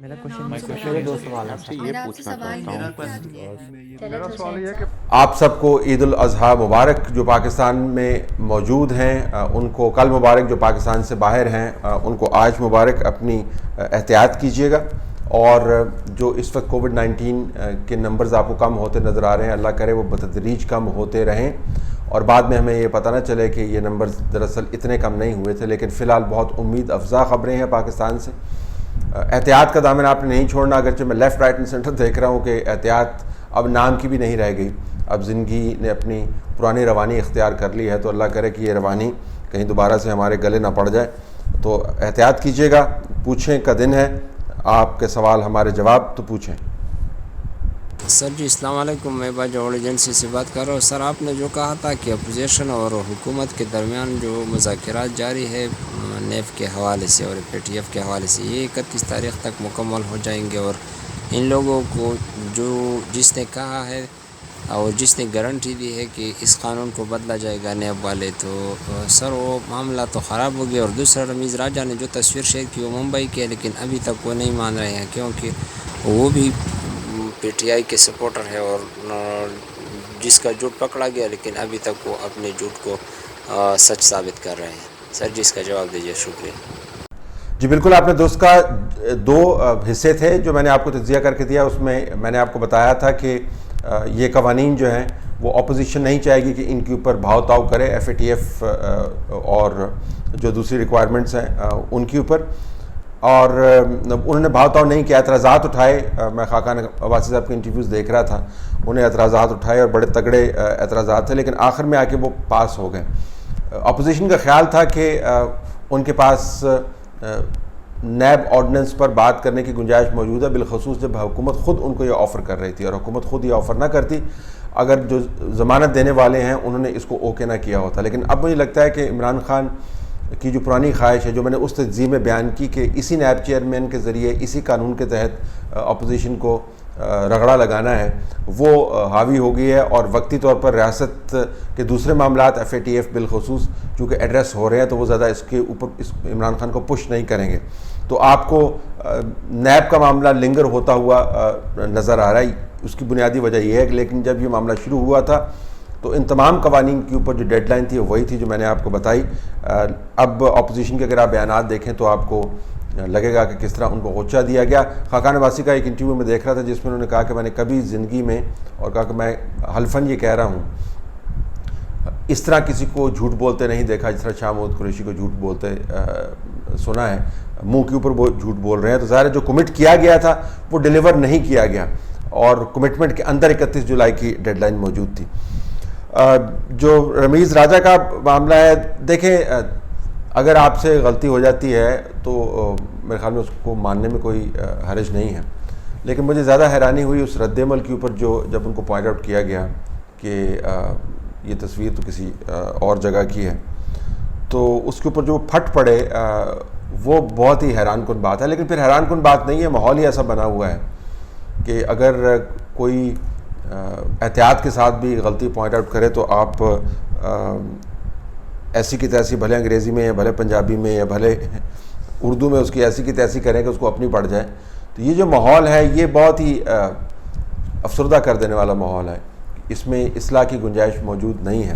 میرا میں میرے دو سوال آپ سے یہ پوچھنا چاہتا ہوں. میرا سوال یہ ہے کہ آپ سب کو عید الاضحیٰ مبارک. جو پاکستان میں موجود ہیں ان کو کل مبارک، جو پاکستان سے باہر ہیں ان کو آج مبارک. اپنی احتیاط کیجیے گا، اور جو اس وقت کووڈ-19 کے نمبرز آپ کو کم ہوتے نظر آ رہے ہیں، اللہ کرے وہ بتدریج کم ہوتے رہیں اور بعد میں ہمیں یہ پتہ نہ چلے کہ یہ نمبرز دراصل اتنے کم نہیں ہوئے تھے. لیکن فی الحال بہت امید افزا خبریں ہیں پاکستان سے. احتیاط کا دامن آپ نے نہیں چھوڑنا، اگرچہ میں لیفٹ رائٹ اینڈ سینٹر دیکھ رہا ہوں کہ احتیاط اب نام کی بھی نہیں رہ گئی. اب زندگی نے اپنی پرانی روانی اختیار کر لی ہے، تو اللہ کرے کہ یہ روانی کہیں دوبارہ سے ہمارے گلے نہ پڑ جائے. تو احتیاط کیجیے گا. پوچھیں کا دن ہے، آپ کے سوال ہمارے جواب، تو پوچھیں. سر جی السلام علیکم، میں باجوڑ ایجنسی سے بات کر رہا ہوں. سر آپ نے جو کہا تھا کہ اپوزیشن اور حکومت کے درمیان جو مذاکرات جاری ہے نیب کے حوالے سے اور پی ٹی ایف کے حوالے سے، یہ 31 تاریخ تک مکمل ہو جائیں گے، اور ان لوگوں کو جس نے کہا ہے اور جس نے گارنٹی دی ہے کہ اس قانون کو بدلا جائے گا نیب والے، تو سر وہ معاملہ تو خراب ہو گیا. اور دوسرا رمیز راجہ نے جو تصویر شیئر کی وہ ممبئی کی ہے، لیکن ابھی تک وہ نہیں مان رہے ہیں کیونکہ وہ بھی پی ٹی آئی کے سپورٹر ہے، اور جس کا جھوٹ پکڑا گیا لیکن ابھی تک وہ اپنے جھوٹ کو سچ ثابت کر رہے ہیں. سر جی اس کا جواب دیجیے، شکریہ. جی بالکل، آپ نے دوست کا دو حصے تھے جو میں نے آپ کو تجزیہ کر کے دیا. اس میں میں نے آپ کو بتایا تھا کہ یہ قوانین جو ہیں وہ اپوزیشن نہیں چاہے گی کہ ان کے اوپر بھاؤ تاؤ کرے ایف اے ٹی ایف اور جو دوسری ریکوائرمنٹس ہیں ان کے اوپر، اور انہوں نے بھاؤ تاؤ نہیں کیا. اعتراضات اٹھائے. میں خاقان عباسی صاحب کے انٹرویوز دیکھ رہا تھا، انہیں اعتراضات اٹھائے اور بڑے تگڑے اعتراضات تھے، لیکن آخر میں آ کے وہ پاس ہو گئے. اپوزیشن کا خیال تھا کہ ان کے پاس نیب آرڈیننس پر بات کرنے کی گنجائش موجود ہے، بالخصوص جب حکومت خود ان کو یہ آفر کر رہی تھی. اور حکومت خود یہ آفر نہ کرتی، اگر جو ضمانت دینے والے ہیں انہوں نے اس کو اوکے نہ کیا ہوتا. لیکن اب مجھے لگتا ہے کہ عمران خان کی جو پرانی خواہش ہے، جو میں نے اس تجزیے میں بیان کی کہ اسی نیب چیئرمین کے ذریعے اسی قانون کے تحت اپوزیشن کو رگڑا لگانا ہے، وہ حاوی ہو گئی ہے. اور وقتی طور پر ریاست کے دوسرے معاملات ایف اے ٹی ایف بالخصوص چونکہ ایڈریس ہو رہے ہیں، تو وہ زیادہ اس کے اوپر عمران خان کو پش نہیں کریں گے. تو آپ کو نیب کا معاملہ لنگر ہوتا ہوا نظر آ رہا ہے. اس کی بنیادی وجہ یہ ہے کہ لیکن جب یہ معاملہ شروع ہوا تھا تو ان تمام قوانین کے اوپر جو ڈیڈ لائن تھی وہی تھی جو میں نے آپ کو بتائی. اب اپوزیشن کے اگر آپ بیانات دیکھیں تو آپ کو لگے گا کہ کس طرح ان کو غوچہ دیا گیا. خاقان عباسی کا ایک انٹرویو میں دیکھ رہا تھا جس میں انہوں نے کہا کہ میں نے کبھی زندگی میں، اور کہا کہ میں حلفاً یہ کہہ رہا ہوں، اس طرح کسی کو جھوٹ بولتے نہیں دیکھا جس طرح شاہ محمود قریشی کو جھوٹ بولتے سنا ہے. منہ کے اوپر وہ جھوٹ بول رہے ہیں. تو ظاہر ہے جو کمٹ کیا گیا تھا وہ ڈیلیور نہیں کیا گیا، اور کمٹمنٹ کے اندر 31 جولائی کی ڈیڈ لائن موجود تھی. جو رمیز راجہ کا معاملہ ہے، دیکھیں اگر آپ سے غلطی ہو جاتی ہے تو میرے خیال میں اس کو ماننے میں کوئی حرج نہیں ہے. لیکن مجھے زیادہ حیرانی ہوئی اس رد عمل کے اوپر جو جب ان کو پوائنٹ آؤٹ کیا گیا کہ یہ تصویر تو کسی اور جگہ کی ہے، تو اس کے اوپر جو پھٹ پڑے وہ بہت ہی حیران کن بات ہے. لیکن پھر حیران کن بات نہیں ہے، ماحول ہی ایسا بنا ہوا ہے کہ اگر کوئی احتیاط کے ساتھ بھی غلطی پوائنٹ آؤٹ کرے تو آپ ایسی کی تیسی، بھلے انگریزی میں یا بھلے پنجابی میں یا بھلے اردو میں، اس کی ایسی کی تیسی کریں کہ اس کو اپنی پڑ جائے. تو یہ جو ماحول ہے یہ بہت ہی افسردہ کر دینے والا ماحول ہے. اس میں اصلاح کی گنجائش موجود نہیں ہے.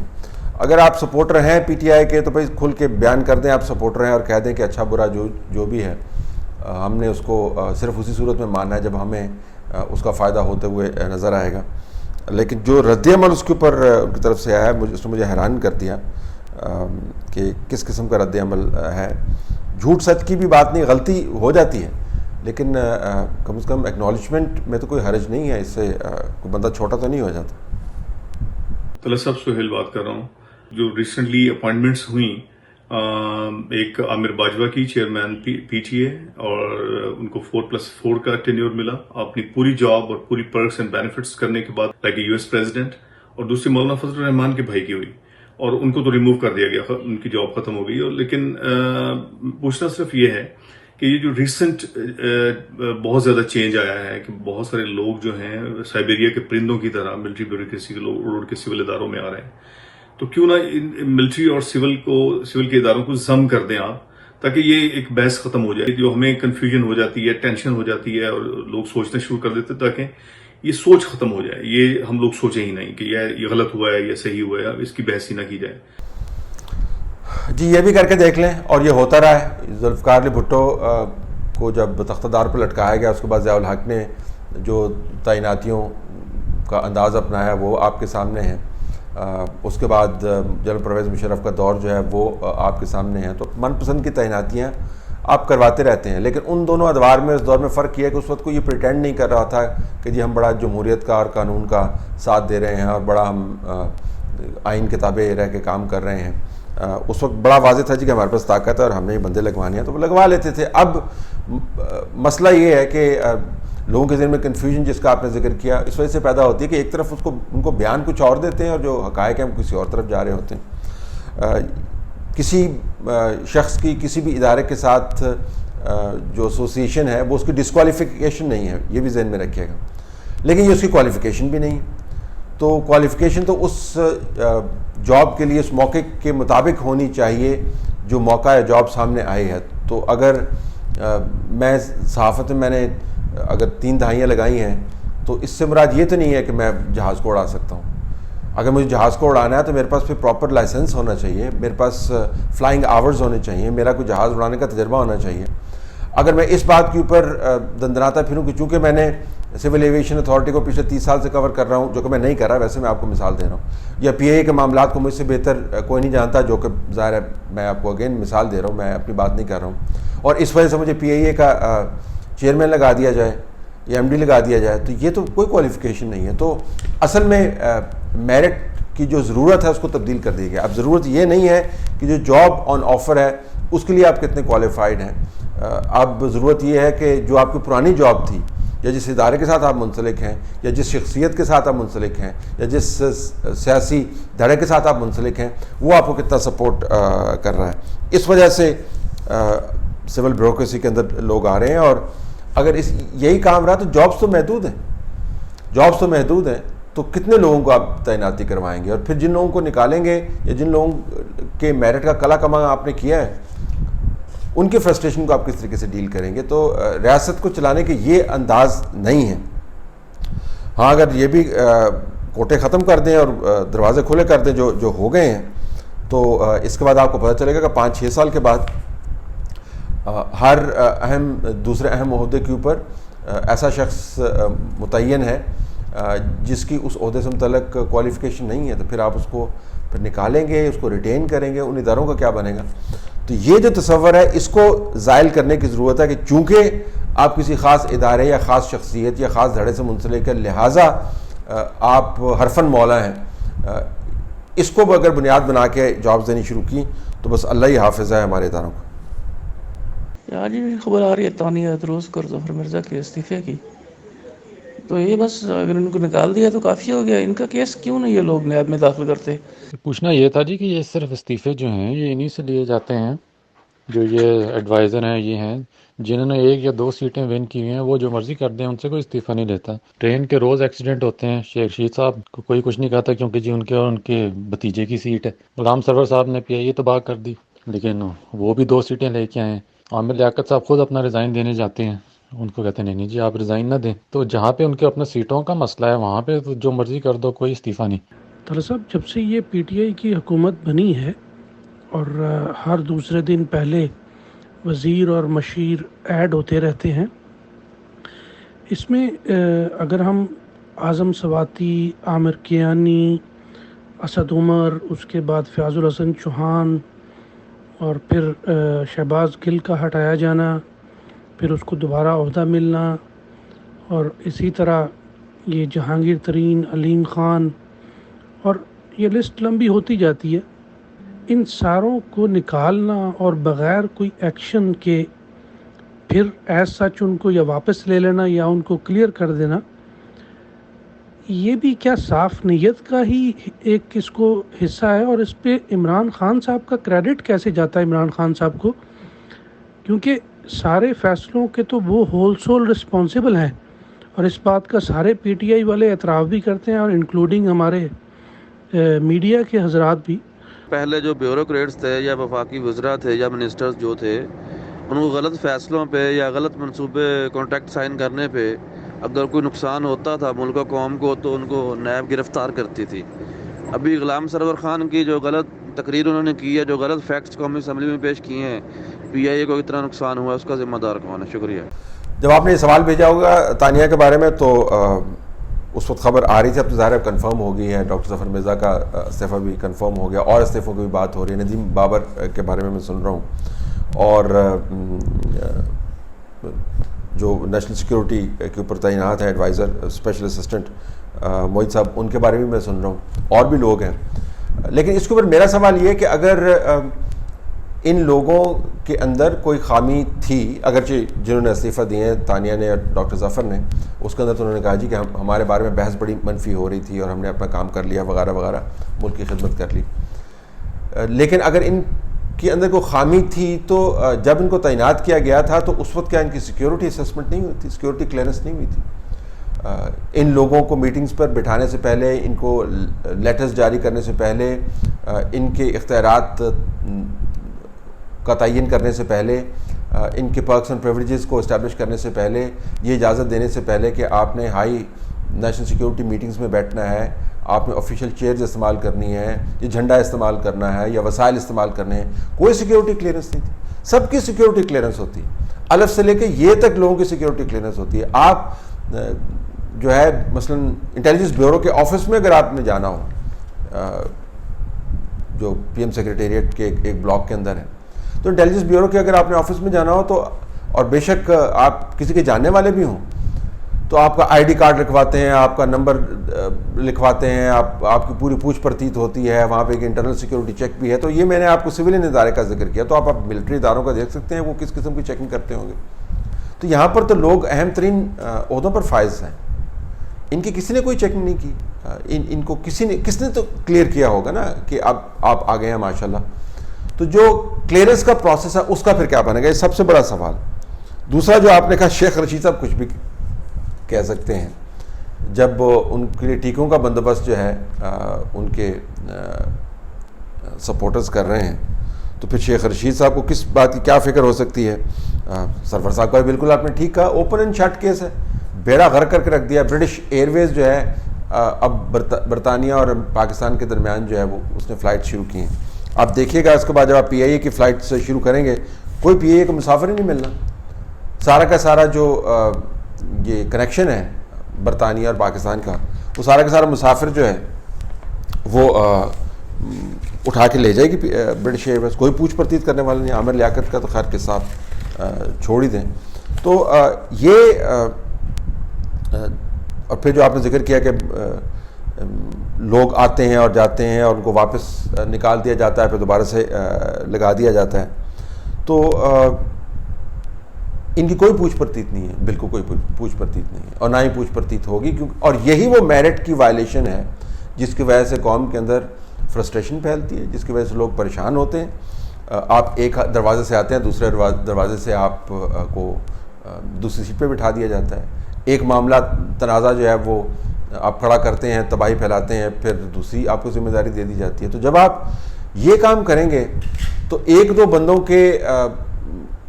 اگر آپ سپورٹر ہیں پی ٹی آئی کے تو بھائی کھل کے بیان کر دیں آپ سپورٹر ہیں، اور کہہ دیں کہ اچھا برا جو بھی ہے ہم نے اس کو صرف اسی صورت میں ماننا ہے جب ہمیں اس کا فائدہ ہوتے ہوئے نظر آئے گا. لیکن جو رد عمل اس کے اوپر ان کی طرف سے آیا ہے اس نے مجھے حیران کر دیا کہ کس قسم کا رد عمل ہے. جھوٹ سچ کی بھی بات نہیں، غلطی ہو جاتی ہے، لیکن کم از کم ایکنالجمنٹ میں تو کوئی حرج نہیں ہے. اس سے کوئی بندہ چھوٹا تو نہیں ہو جاتا. طلعت صاحب سہیل بات کر رہا ہوں. جو ریسنٹلی اپوائنٹمنٹس ہوئیں، ایک عامر باجوہ کی چیئرمین پی ٹی اے، اور ان کو 4+4 کا ٹینیور ملا اپنی پوری جاب اور پوری پرکس اینڈ بینیفٹس کرنے کے بعد، لائک یو ایس پریزیڈنٹ. اور دوسری مولانا فضل الرحمان کے بھائی کی ہوئی، اور ان کو تو ریموو کر دیا گیا، ان کی جاب ختم ہو گئی. اور لیکن پوچھنا صرف یہ ہے کہ یہ جو ریسنٹ بہت زیادہ چینج آیا ہے کہ بہت سارے لوگ جو ہیں سائبیریا کے پرندوں کی طرح ملٹری بیوروکریسی کے لوگ اڑ کے سول اداروں میں آ رہے ہیں. تو کیوں نہ ملٹری اور سول کے اداروں کو ضم کر دیں آپ، تاکہ یہ ایک بحث ختم ہو جائے. جو ہمیں کنفیوژن ہو جاتی ہے، ٹینشن ہو جاتی ہے اور لوگ سوچنا شروع کر دیتے، تاکہ یہ سوچ ختم ہو جائے. یہ ہم لوگ سوچیں ہی نہیں کہ یہ غلط ہوا ہے یا صحیح ہوا ہے، اس کی بحث ہی نہ کی جائے. جی یہ بھی کر کے دیکھ لیں. اور یہ ہوتا رہا ہے. ذوالفقار علی بھٹو کو جب تختہ دار پر لٹکایا گیا، اس کے بعد ضیاء الحق نے جو تعیناتیوں کا انداز اپنایا وہ آپ کے سامنے ہے. اس کے بعد جنرل پرویز مشرف کا دور جو ہے وہ آپ کے سامنے ہے. تو من پسند کی تعیناتیاں آپ کرواتے رہتے ہیں، لیکن ان دونوں ادوار میں اس دور میں فرق یہ ہے کہ اس وقت کو یہ پریٹینڈ نہیں کر رہا تھا کہ جی ہم بڑا جمہوریت کا اور قانون کا ساتھ دے رہے ہیں اور بڑا ہم آئین کے تابع رہ کے کام کر رہے ہیں. اس وقت بڑا واضح تھا جی کہ ہمارے پاس طاقت ہے اور ہم نے یہ بندے لگوانے ہیں، تو وہ لگوا لیتے تھے. اب مسئلہ یہ ہے کہ لوگوں کے ذہن میں کنفیوژن جس کا آپ نے ذکر کیا اس وجہ سے پیدا ہوتی ہے کہ ایک طرف ان کو بیان کچھ اور دیتے ہیں اور جو حقائق ہیں کسی اور طرف جا رہے ہوتے ہیں. کسی شخص کی کسی بھی ادارے کے ساتھ جو ایسوسیشن ہے وہ اس کی ڈسکوالیفیکیشن نہیں ہے، یہ بھی ذہن میں رکھیے گا، لیکن یہ اس کی کوالیفیکیشن بھی نہیں. تو کوالیفیکیشن تو اس جاب کے لیے اس موقع کے مطابق ہونی چاہیے جو موقع یا جاب سامنے آئی ہے. تو اگر میں صحافت میں نے اگر 3 دہائیاں لگائی ہیں تو اس سے مراد یہ تو نہیں ہے کہ میں جہاز کو اڑا سکتا ہوں. اگر مجھے جہاز کو اڑانا ہے تو میرے پاس پھر پراپر لائسنس ہونا چاہیے، میرے پاس فلائنگ آورز ہونے چاہیے، میرا کوئی جہاز اڑانے کا تجربہ ہونا چاہیے. اگر میں اس بات کے اوپر دندناتا پھروں کہ چونکہ میں نے سول ایویشن اتھارٹی کو پچھلے 30 سال سے کور کر رہا ہوں، جو کہ میں نہیں کر رہا، ویسے میں آپ کو مثال دے رہا ہوں، یا پی اے کے معاملات کو مجھ سے بہتر کوئی نہیں جانتا، جو کہ ظاہر ہے میں آپ کو اگین مثال دے رہا ہوں، میں اپنی بات نہیں کر رہا ہوں، اور اس وجہ سے مجھے پی اے کا چیئرمین لگا دیا جائے یا ایم ڈی لگا دیا جائے، تو یہ تو کوئی کوالیفیکیشن نہیں ہے. تو اصل میں میرٹ کی جو ضرورت ہے اس کو تبدیل کر دی گیا. اب ضرورت یہ نہیں ہے کہ جو جاب آن آفر ہے اس کے لیے آپ کتنے کوالیفائڈ ہیں. اب ضرورت یہ ہے کہ جو آپ کی پرانی جاب تھی یا جس ادارے کے ساتھ آپ منسلک ہیں یا جس شخصیت کے ساتھ آپ منسلک ہیں یا جس سیاسی دھڑے کے ساتھ آپ منسلک ہیں وہ آپ کو کتنا سپورٹ کر رہا ہے. اس وجہ سے سول بیوروکریسی کے اندر لوگ آ رہے ہیں. اور اگر یہی کام رہا تو جابس تو محدود ہیں، تو کتنے لوگوں کو آپ تعیناتی کروائیں گے؟ اور پھر جن لوگوں کو نکالیں گے یا جن لوگوں کے میرٹ کا کلا کما آپ نے کیا ہے ان کے فرسٹریشن کو آپ کس طریقے سے ڈیل کریں گے؟ تو ریاست کو چلانے کے یہ انداز نہیں ہے. ہاں اگر یہ بھی کوٹے ختم کر دیں اور دروازے کھلے کر دیں جو ہو گئے ہیں، تو اس کے بعد آپ کو پتہ چلے گا کہ 5-6 سال کے بعد ہر دوسرے اہم عہدے کے اوپر ایسا شخص متعین ہے جس کی اس عہدے سے متعلق کوالیفیکیشن نہیں ہے. تو پھر آپ اس کو پھر نکالیں گے، اس کو ریٹین کریں گے، ان اداروں کا کیا بنے گا؟ تو یہ جو تصور ہے اس کو زائل کرنے کی ضرورت ہے کہ چونکہ آپ کسی خاص ادارے یا خاص شخصیت یا خاص دھڑے سے منسلک ہے، لہٰذا آپ حرفن مولا ہیں. اس کو اگر بنیاد بنا کے جابز دینی شروع کی تو بس اللہ ہی حافظ ہے ہمارے اداروں کو. آج بھی خبر آ رہی ہے تانیہ ادروس اور ظفر مرزا کے استعفے کی. تو یہ بس اگر ان کو نکال دیا تو کافی ہو گیا. ان کا کیس کیوں نہیں یہ لوگ نیب میں داخل کرتے؟ پوچھنا یہ تھا جی کہ یہ صرف استعفے جو ہیں یہ انہی سے لیے جاتے ہیں جو یہ ایڈوائزر ہیں، یہ ہیں جنہوں نے 1 یا 2 سیٹیں ون کی ہوئی ہیں، وہ جو مرضی کر دیں، ان سے کوئی استعفیٰ نہیں لیتا. ٹرین کے روز ایکسیڈنٹ ہوتے ہیں. شیخ رشید صاحب کو کوئی کچھ نہیں کہتا کیونکہ جی ان کے اور ان کے بھتیجے کی سیٹ ہے. غلام سرور صاحب نے پی آئی اے تباہ کر دی لیکن وہ بھی 2 سیٹیں لے کے آئے ہیں. عامر لیاقت صاحب خود اپنا ریزائن دینے جاتے ہیں، ان کو کہتے ہیں نہیں جی آپ ریزائن نہ دیں. تو جہاں پہ ان کے اپنے سیٹوں کا مسئلہ ہے وہاں پہ تو جو مرضی کر دو، کوئی استعفیٰ نہیں. طلعت صاحب، جب سے یہ پی ٹی آئی کی حکومت بنی ہے اور ہر دوسرے دن پہلے وزیر اور مشیر ایڈ ہوتے رہتے ہیں، اس میں اگر ہم اعظم سواتی، عامر کیانی، اسد عمر، اس کے بعد فیاض الحسن چوہان اور پھر شہباز گل کا ہٹایا جانا، پھر اس کو دوبارہ عہدہ ملنا، اور اسی طرح یہ جہانگیر ترین، علیم خان، اور یہ لسٹ لمبی ہوتی جاتی ہے. ان ساروں کو نکالنا اور بغیر کوئی ایکشن کے پھر ایز سچ ان کو یا واپس لے لینا یا ان کو کلیئر کر دینا، یہ بھی کیا صاف نیت کا ہی ایک اس کو حصہ ہے؟ اور اس پہ عمران خان صاحب کا کریڈٹ کیسے جاتا ہے عمران خان صاحب کو؟ کیونکہ سارے فیصلوں کے تو وہ ہول سول رسپانسبل ہیں، اور اس بات کا سارے پی ٹی آئی والے اعتراف بھی کرتے ہیں، اور انکلوڈنگ ہمارے میڈیا کے حضرات بھی. پہلے جو بیوروکریٹس تھے یا وفاقی وزراء تھے یا منسٹرز جو تھے، ان کو غلط فیصلوں پہ یا غلط منصوبے کانٹریکٹ سائن کرنے پہ اگر کوئی نقصان ہوتا تھا ملک و قوم کو تو ان کو نیب گرفتار کرتی تھی. ابھی غلام سرور خان کی جو غلط تقریر انہوں نے کی ہے، جو غلط فیکٹس قومی اسمبلی میں پیش کیے ہیں، پی آئی اے کو اتنا نقصان ہوا ہے، اس کا ذمہ دار کون ہے؟ شکریہ. جب آپ نے یہ سوال بھیجا ہوگا تانیہ کے بارے میں تو اس وقت خبر آ رہی تھی، اب تو ظاہر کنفرم ہو گئی ہے، ڈاکٹر ظفر مرزا کا استعفیٰ بھی کنفرم ہو گیا، اور استعفوں کی بھی بات ہو رہی ہے. ندیم بابر کے بارے میں سن رہا ہوں، اور جو نیشنل سیکیورٹی کے اوپر تعینات ہیں ایڈوائزر اسپیشل اسسٹنٹ موہت صاحب، ان کے بارے میں سن رہا ہوں، اور بھی لوگ ہیں. لیکن اس کے اوپر میرا سوال یہ ہے کہ اگر ان لوگوں کے اندر کوئی خامی تھی، اگرچہ جنہوں نے استعفیٰ دیے ہیں تانیہ نے اور ڈاکٹر ظفر نے، اس کے اندر تو انہوں نے کہا جی کہ ہمارے بارے میں بحث بڑی منفی ہو رہی تھی اور ہم نے اپنا کام کر لیا وغیرہ وغیرہ، ملک کی خدمت کر لی. لیکن اگر ان کے اندر کوئی خامی تھی تو جب ان کو تعینات کیا گیا تھا تو اس وقت کیا ان کی سیکیورٹی اسسمنٹ نہیں ہوئی تھی، سیکیورٹی کلیئرنس نہیں ہوئی تھی؟ ان لوگوں کو میٹنگز پر بٹھانے سے پہلے، ان کو لیٹرز جاری کرنے سے پہلے، ان کے اختیارات کا تعین کرنے سے پہلے، ان کے پرکس اینڈ پریویلیجز کو اسٹیبلش کرنے سے پہلے، یہ اجازت دینے سے پہلے کہ آپ نے ہائی نیشنل سیکیورٹی میٹنگز میں بیٹھنا ہے، آپ نے آفیشیل چیئرز استعمال کرنی ہے، یہ جھنڈا استعمال کرنا ہے یا وسائل استعمال کرنے ہیں، کوئی سیکیورٹی کلیئرنس نہیں تھی. سب کی سیکیورٹی کلیئرنس ہوتی ہے، الف سے لے کے یہ تک لوگوں کی سیکیورٹی کلیئرنس ہوتی ہے. آپ جو ہے مثلا انٹیلیجنس بیورو کے آفس میں اگر آپ نے جانا ہو، جو پی ایم سیکریٹریٹ کے ایک بلاک کے اندر ہے، تو انٹیلیجنس بیورو کے اگر آپ نے آفس میں جانا ہو تو، اور بے شک آپ کسی کے جاننے والے بھی ہوں، تو آپ کا آئی ڈی کارڈ لکھواتے ہیں، آپ کا نمبر لکھواتے ہیں، آپ کی پوری پوچھ پرتیت ہوتی ہے، وہاں پہ ایک انٹرنل سیکیورٹی چیک بھی ہے. تو یہ میں نے آپ کو سویلین ادارے کا ذکر کیا، تو آپ ملٹری اداروں کا دیکھ سکتے ہیں وہ کس قسم کی چیکنگ کرتے ہوں گے. تو یہاں پر تو لوگ اہم ترین عہدوں پر فائز ہیں، ان کی کسی نے کوئی چیکنگ نہیں کی. ان کو کس نے تو کلیئر کیا ہوگا نا کہ اب آپ آ گئے ہیں ماشاءاللہ. تو جو کلیئرنس کا پروسیس ہے اس کا پھر کیا بنے گا، یہ سب سے بڑا سوال. دوسرا جو آپ نے کہا شیخ رشید صاحب کچھ بھی کہہ سکتے ہیں، جب ان کے لیے ٹیکوں کا بندوبست جو ہے ان کے سپورٹرز کر رہے ہیں، تو پھر شیخ رشید صاحب کو کس بات کی کیا فکر ہو سکتی ہے؟ سرور صاحب کا بالکل آپ نے ٹھیک کہا، اوپن اینڈ شٹ کیس ہے، بیڑا غرق کر کے رکھ دیا. برٹش ایئر ویز جو ہے اب برطانیہ اور پاکستان کے درمیان جو ہے وہ اس نے فلائٹ شروع کی ہیں. آپ دیکھیے گا اس کے بعد جب آپ پی آئی اے کی فلائٹ سے شروع کریں گے، کوئی پی آئی اے کو مسافر ہی نہیں ملنا. سارا کا سارا جو یہ کنیکشن ہے برطانیہ اور پاکستان کا، وہ سارا کا سارا مسافر جو ہے وہ اٹھا کے لے جائے گی برٹش ایئر ویز. کوئی پوچھ پرتیت کرنے والا نہیں. عامر لیاقت کا تو خیر قصہ آپ چھوڑ ہی دیں. تو یہ اور پھر جو آپ نے ذکر کیا کہ لوگ آتے ہیں اور جاتے ہیں اور ان کو واپس نکال دیا جاتا ہے، پھر دوبارہ سے لگا دیا جاتا ہے، تو ان کی کوئی پوچھ پرتیت نہیں ہے، بالکل کوئی پوچھ پرتیت نہیں ہے، اور نہ ہی پوچھ پرتیت ہوگی. اور یہی وہ میرٹ کی وائلیشن ہے جس کی وجہ سے قوم کے اندر فرسٹریشن پھیلتی ہے، جس کی وجہ سے لوگ پریشان ہوتے ہیں. آپ ایک دروازے سے آتے ہیں، دوسرے دروازے سے آپ کو دوسری سیٹ پہ بٹھا دیا جاتا ہے. ایک معاملہ تنازع جو ہے وہ آپ کھڑا کرتے ہیں، تباہی پھیلاتے ہیں، پھر دوسری آپ کو ذمہ داری دے دی جاتی ہے. تو جب آپ یہ کام کریں گے تو ایک دو بندوں کے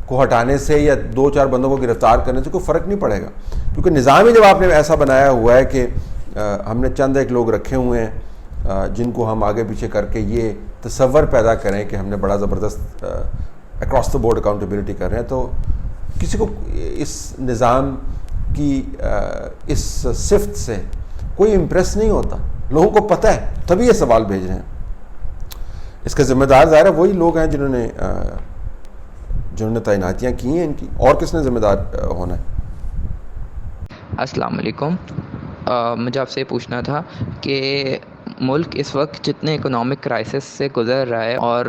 کو ہٹانے سے یا دو چار بندوں کو گرفتار کرنے سے کوئی فرق نہیں پڑے گا، کیونکہ نظام ہی جب آپ نے ایسا بنایا ہوا ہے کہ ہم نے چند ایک لوگ رکھے ہوئے ہیں جن کو ہم آگے پیچھے کر کے یہ تصور پیدا کریں کہ ہم نے بڑا زبردست اکراس دا بورڈ اکاؤنٹیبلٹی کر رہے ہیں، تو کسی کو اس نظام کی اس صفت سے کوئی امپریس نہیں ہوتا. لوگوں کو پتہ ہے، تبھی یہ سوال بھیج رہے ہیں. اس کے ذمہ دار ظاہر ہے وہی لوگ ہیں جنہوں نے تعیناتیاں کی ہیں ان کی، اور کس نے ذمہ دار ہونا ہے؟ السلام علیکم. مجھے آپ سے یہ پوچھنا تھا کہ ملک اس وقت جتنے اکنامک کرائسس سے گزر رہا ہے، اور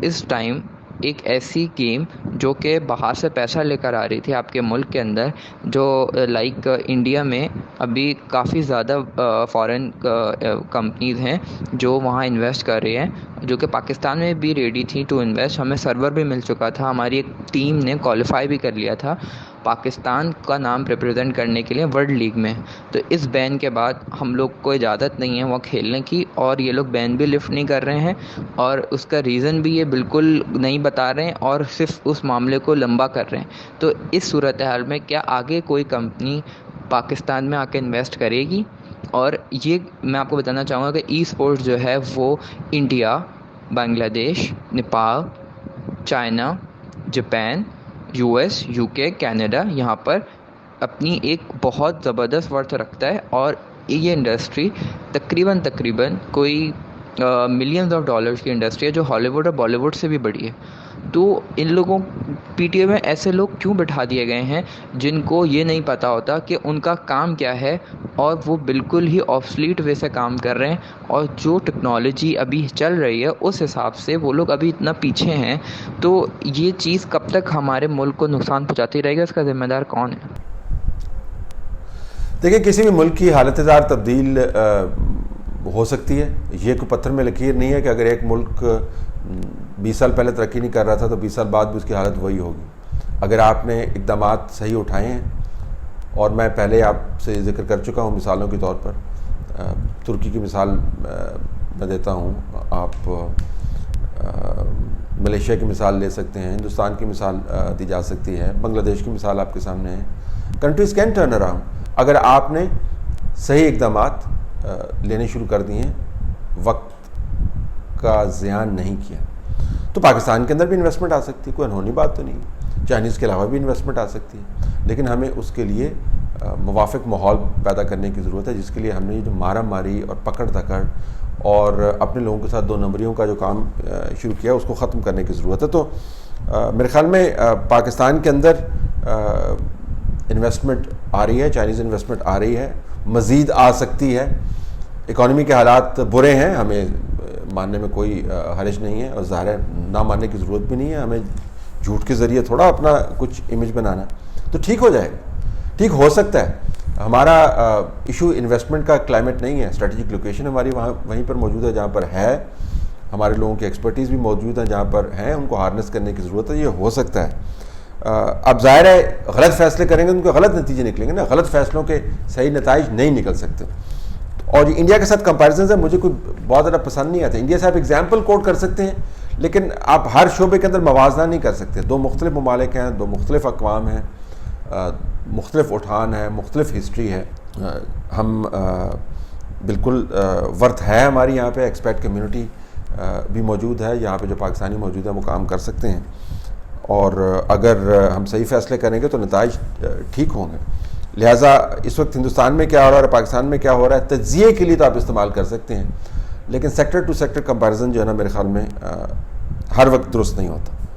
اس ٹائم ایک ایسی گیم جو کہ باہر سے پیسہ لے کر آ رہی تھی آپ کے ملک کے اندر، جو لائک انڈیا میں ابھی کافی زیادہ فارن کمپنیز ہیں جو وہاں انویسٹ کر رہی ہیں، جو کہ پاکستان میں بھی ریڈی تھی ٹو انویسٹ. ہمیں سرور بھی مل چکا تھا، ہماری ایک ٹیم نے کوالیفائی بھی کر لیا تھا، پاکستان کا نام ریپرزینٹ کرنے کے لیے ورلڈ لیگ میں. تو اس بین کے بعد ہم لوگ کو اجازت نہیں ہے وہاں کھیلنے کی, اور یہ لوگ بین بھی لفٹ نہیں کر رہے ہیں, اور اس کا ریزن بھی یہ بالکل نہیں بتا رہے ہیں, اور صرف اس معاملے کو لمبا کر رہے ہیں. تو اس صورتحال میں کیا آگے کوئی کمپنی پاکستان میں آ کے انویسٹ کرے گی؟ اور یہ میں آپ کو بتانا چاہوں گا کہ ای اسپورٹس جو ہے وہ انڈیا, بنگلہ دیش, Nepal, China, Japan, U S, you کے, کینیڈا یہاں پر اپنی ایک بہت زبردست ورتھ رکھتا ہے, اور یہ انڈسٹری تقریباً کوئی ملینز آف ڈالرز کی انڈسٹری ہے جو ہالی ووڈ اور بالی ووڈ سے بھی بڑی ہے. تو ان لوگوں پی ٹی اے میں ایسے لوگ کیوں بٹھا دیے گئے ہیں جن کو یہ نہیں پتہ ہوتا کہ ان کا کام کیا ہے, اور وہ بالکل ہی آبسلیٹ وے سے کام کر رہے ہیں, اور جو ٹیکنالوجی ابھی چل رہی ہے اس حساب سے وہ لوگ ابھی اتنا پیچھے ہیں. تو یہ چیز کب تک ہمارے ملک کو نقصان پہنچاتی رہے گی, اس کا ذمہ دار کون ہے؟ دیکھیں, کسی بھی ملک کی حالت زار تبدیل ہو سکتی ہے. یہ کوئی پتھر میں لکیر نہیں ہے کہ اگر ایک ملک 20 سال پہلے ترقی نہیں کر رہا تھا تو 20 سال بعد بھی اس کی حالت وہی ہوگی. اگر آپ نے اقدامات صحیح اٹھائے ہیں, اور میں پہلے آپ سے ذکر کر چکا ہوں مثالوں کے طور پر, ترکی کی مثال میں دیتا ہوں, آپ ملیشیا کی مثال لے سکتے ہیں, ہندوستان کی مثال دی جا سکتی ہے, بنگلہ دیش کی مثال آپ کے سامنے ہے. کنٹریز کین ٹرن اراؤنڈ اگر آپ نے صحیح اقدامات لینے شروع کر دیے ہیں, وقت کا زیان نہیں کیا. تو پاکستان کے اندر بھی انویسٹمنٹ آ سکتی ہے, کوئی انہونی بات تو نہیں ہے. چائنیز کے علاوہ بھی انویسٹمنٹ آ سکتی ہے, لیکن ہمیں اس کے لیے موافق ماحول پیدا کرنے کی ضرورت ہے, جس کے لیے ہم نے یہ جو مارا ماری اور پکڑ دھکڑ اور اپنے لوگوں کے ساتھ 2 نمبریوں کا جو کام شروع کیا اس کو ختم کرنے کی ضرورت ہے. تو میرے خیال میں پاکستان کے اندر انویسٹمنٹ آ رہی ہے, چائنیز انویسٹمنٹ آ رہی ہے, مزید آ سکتی ہے. اکانومی کے حالات برے ہیں, ہمیں ماننے میں کوئی حرج نہیں ہے, اور ظاہر ہے نہ ماننے کی ضرورت بھی نہیں ہے. ہمیں جھوٹ کے ذریعے تھوڑا اپنا کچھ امیج بنانا, تو ٹھیک ہو جائے گا, ٹھیک ہو سکتا ہے. ہمارا ایشو انویسٹمنٹ کا کلائمیٹ نہیں ہے, اسٹریٹجک لوکیشن ہماری وہیں پر موجود ہے جہاں پر ہے, ہمارے لوگوں کی ایکسپرٹیز بھی موجود ہیں جہاں پر ہیں, ان کو ہارنس کرنے کی ضرورت ہے. یہ ہو سکتا ہے. اب ظاہر ہے غلط فیصلے کریں گے ان کے غلط نتیجے نکلیں گے نا, غلط فیصلوں کے صحیح نتائج نہیں نکل سکتے. اور انڈیا کے ساتھ کمپیریزنز ہیں, مجھے کوئی بہت زیادہ پسند نہیں آتے. انڈیا سے آپ ایگزامپل کوٹ کر سکتے ہیں, لیکن آپ ہر شعبے کے اندر موازنہ نہیں کر سکتے. 2 مختلف ممالک ہیں, 2 مختلف اقوام ہیں, مختلف اٹھان ہے, مختلف ہسٹری ہے. ہم بالکل ورتھ ہے ہماری یہاں پہ, ایکسپیٹ کمیونٹی بھی موجود ہے یہاں پہ, جو پاکستانی موجود ہیں وہ کام کر سکتے ہیں. اور اگر ہم صحیح فیصلے کریں گے تو نتائج ٹھیک ہوں گے. لہٰذا اس وقت ہندوستان میں کیا ہو رہا ہے, پاکستان میں کیا ہو رہا ہے, تجزیے کے لیے تو آپ استعمال کر سکتے ہیں, لیکن سیکٹر ٹو سیکٹر کمپیریزن جو ہے نا میرے خیال میں ہر وقت درست نہیں ہوتا.